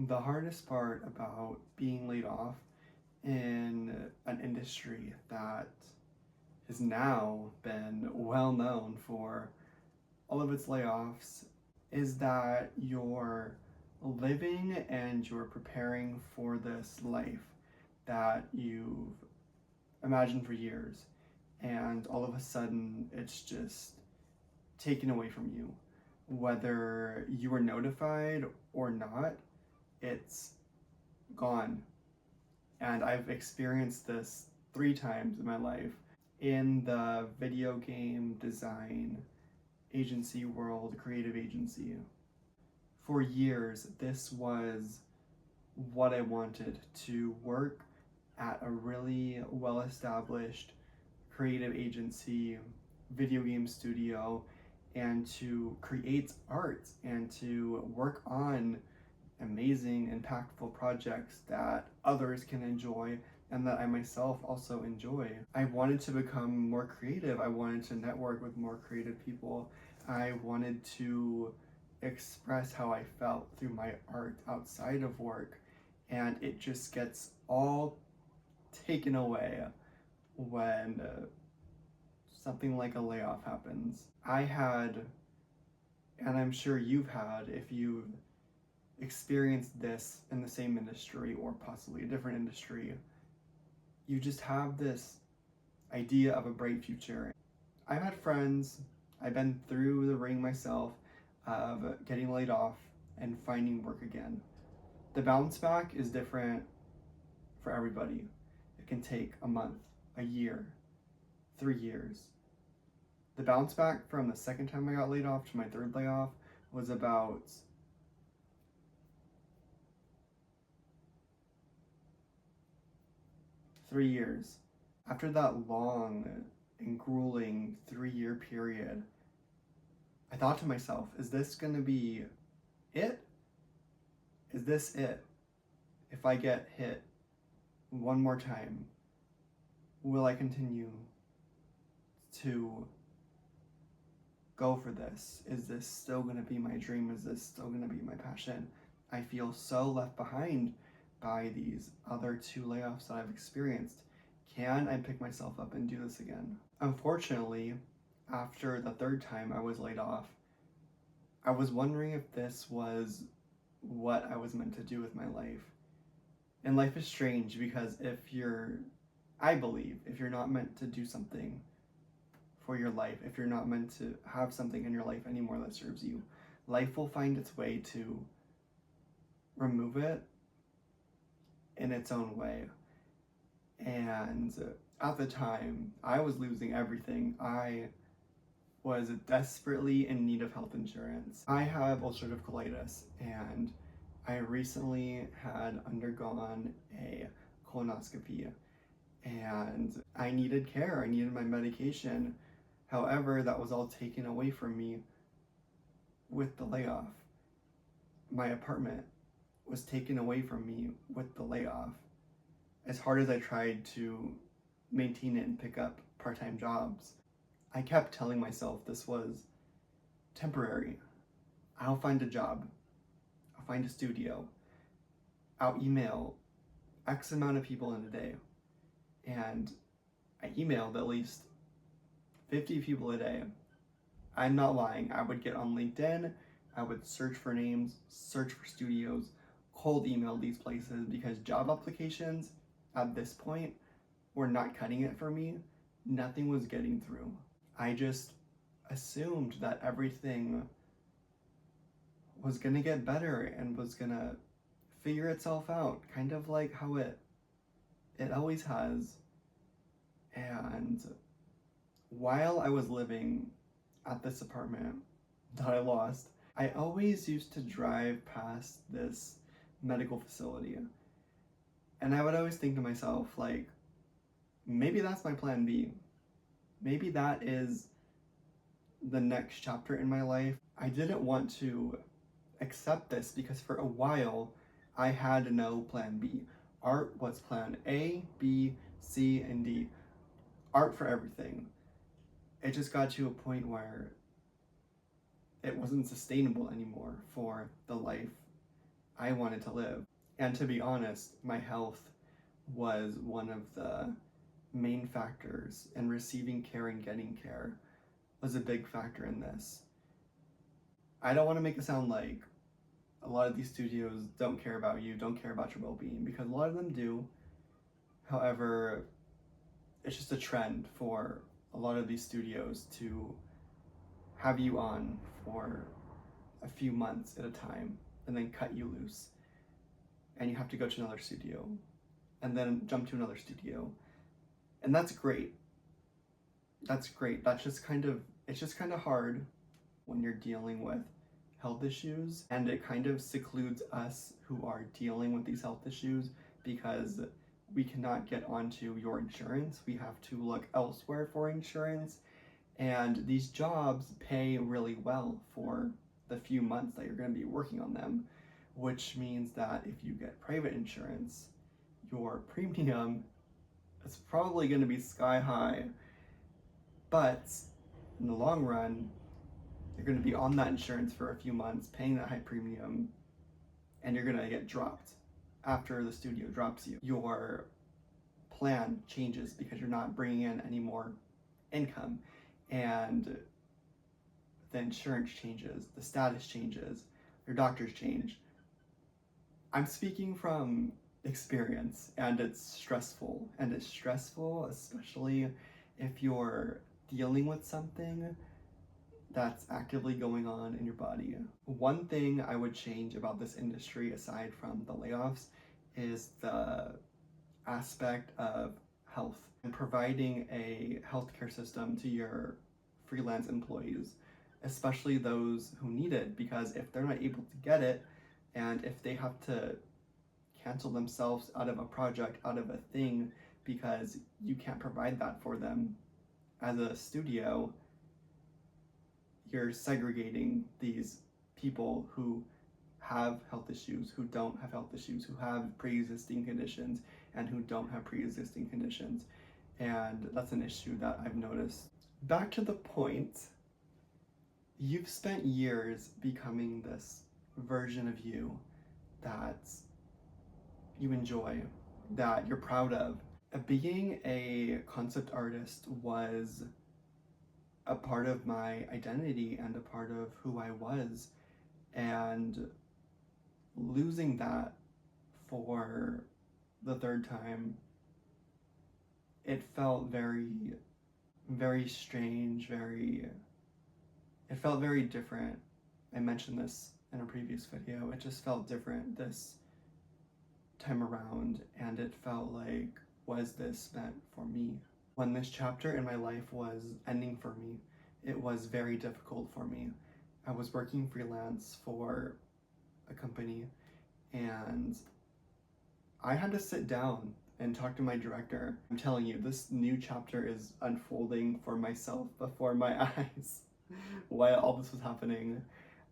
The hardest part about being laid off in an industry that has now been well known for all of its layoffs is that you're living and you're preparing for this life that you've imagined for years, and all of a sudden it's just taken away from you. Whether you were notified or not, it's gone. And I've experienced this 3 times in my life in the video game design agency world, creative agency. For years, this was what I wanted, to work at a really well established creative agency, video game studio, and to create art and to work on amazing, impactful projects that others can enjoy and that I myself also enjoy. I wanted to become more creative. I wanted to network with more creative people. I wanted to express how I felt through my art outside of work, and it just gets all taken away when something like a layoff happens. I had, and I'm sure you've had, if you've experienced this in the same industry or possibly a different industry, you just have this idea of a bright future. I've had friends, I've been through the ring myself of getting laid off and finding work again. The bounce back is different for everybody. It can take a month, a year, 3 years. The bounce back from the second time I got laid off to my third layoff was about 3 years. After that long and grueling 3-year period, I thought to myself, is this going to be it? Is this it? If I get hit one more time, will I continue to go for this? Is this still going to be my dream? Is this still going to be my passion? I feel so left behind by these other 2 layoffs that I've experienced. Can I pick myself up and do this again? Unfortunately, after the 3rd time I was laid off, I was wondering if this was what I was meant to do with my life. And life is strange because I believe, if you're not meant to do something for your life, if you're not meant to have something in your life anymore that serves you, life will find its way to remove it in its own way. And at the time, I was losing everything. I was desperately in need of health insurance. I have ulcerative colitis, and I recently had undergone a colonoscopy, and I needed care. I needed my medication. However, that was all taken away from me with the layoff. My apartment was taken away from me with the layoff. As hard as I tried to maintain it and pick up part-time jobs, I kept telling myself this was temporary. I'll find a job. I'll find a studio. I'll email X amount of people in a day. And I emailed at least 50 people a day. I'm not lying. I would get on LinkedIn. I would search for names, search for studios, cold email these places, because job applications at this point were not cutting it for me. Nothing was getting through. I just assumed that everything was gonna get better and was gonna figure itself out, kind of like how it always has. And while I was living at this apartment that I lost, I always used to drive past this medical facility. And I would always think to myself, like, maybe that's my plan B. Maybe that is the next chapter in my life. I didn't want to accept this because for a while I had no plan B. Art was plan A, B, C, and D. Art for everything. It just got to a point where it wasn't sustainable anymore for the life I wanted to live. And to be honest, my health was one of the main factors in receiving care and getting care, was a big factor in this. I don't want to make it sound like a lot of these studios don't care about you, don't care about your well-being, because a lot of them do. However, it's just a trend for a lot of these studios to have you on for a few months at a time and then cut you loose. And you have to go to another studio and then jump to another studio. And that's great. That's great. It's just kind of hard when you're dealing with health issues, and it kind of secludes us who are dealing with these health issues because we cannot get onto your insurance. We have to look elsewhere for insurance, and these jobs pay really well for the few months that you're going to be working on them, which means that if you get private insurance, your premium is probably going to be sky high, but in the long run, you're going to be on that insurance for a few months, paying that high premium, and you're going to get dropped after the studio drops you. Your plan changes because you're not bringing in any more income, and the insurance changes, the status changes, your doctors change. I'm speaking from experience, and it's stressful, especially if you're dealing with something that's actively going on in your body. One thing I would change about this industry, aside from the layoffs, is the aspect of health and providing a healthcare system to your freelance employees, especially those who need it, because if they're not able to get it, and if they have to cancel themselves out of a project, out of a thing, because you can't provide that for them as a studio, you're segregating these people who have health issues, who don't have health issues, who have pre-existing conditions, and who don't have pre-existing conditions. And that's an issue that I've noticed. Back to the point, you've spent years becoming this version of you that you enjoy, that you're proud of. Being a concept artist was a part of my identity and a part of who I was, and losing that for the third time, it felt very, very strange, it felt very different. I mentioned this in a previous video. It just felt different this time around, and it felt like, was this meant for me? When this chapter in my life was ending for me, it was very difficult for me. I was working freelance for a company, and I had to sit down and talk to my director. I'm telling you, this new chapter is unfolding for myself before my eyes. While all this was happening,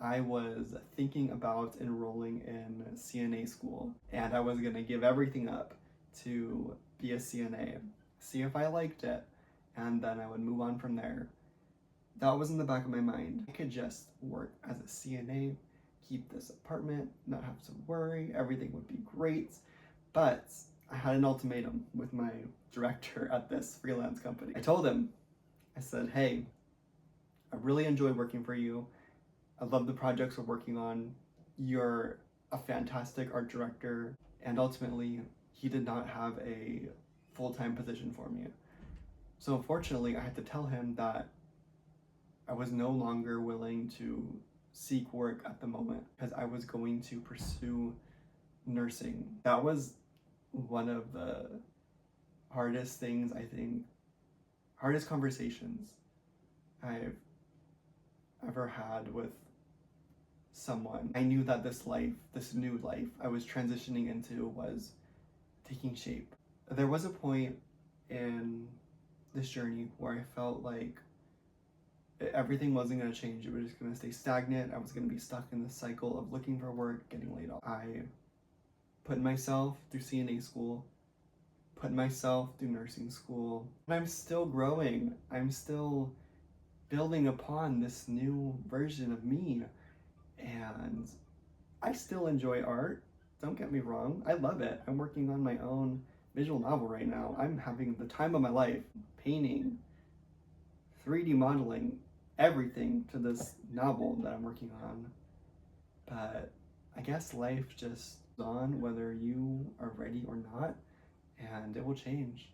I was thinking about enrolling in CNA school, and I was gonna give everything up to be a CNA, see if I liked it, and then I would move on from there. That was in the back of my mind. I could just work as a CNA, keep this apartment, not have to worry, everything would be great. But I had an ultimatum with my director at this freelance company. I told him, I said, hey, I really enjoy working for you. I love the projects we're working on. You're a fantastic art director. And ultimately, he did not have a full-time position for me. So unfortunately, I had to tell him that I was no longer willing to seek work at the moment because I was going to pursue nursing. That was one of the hardest things, I think, hardest conversations I've ever had with someone. I knew that this new life I was transitioning into was taking shape. There was a point in this journey where I felt like everything wasn't going to change. It was just going to stay stagnant. I was going to be stuck in this cycle of looking for work, getting laid off. I put myself through CNA school, put myself through nursing school, and I'm still growing. I'm still building upon this new version of me, and I still enjoy art. Don't get me wrong. I love it. I'm working on my own visual novel right now. I'm having the time of my life painting, 3D modeling, everything to this novel that I'm working on. But I guess life just goes on whether you are ready or not, and it will change.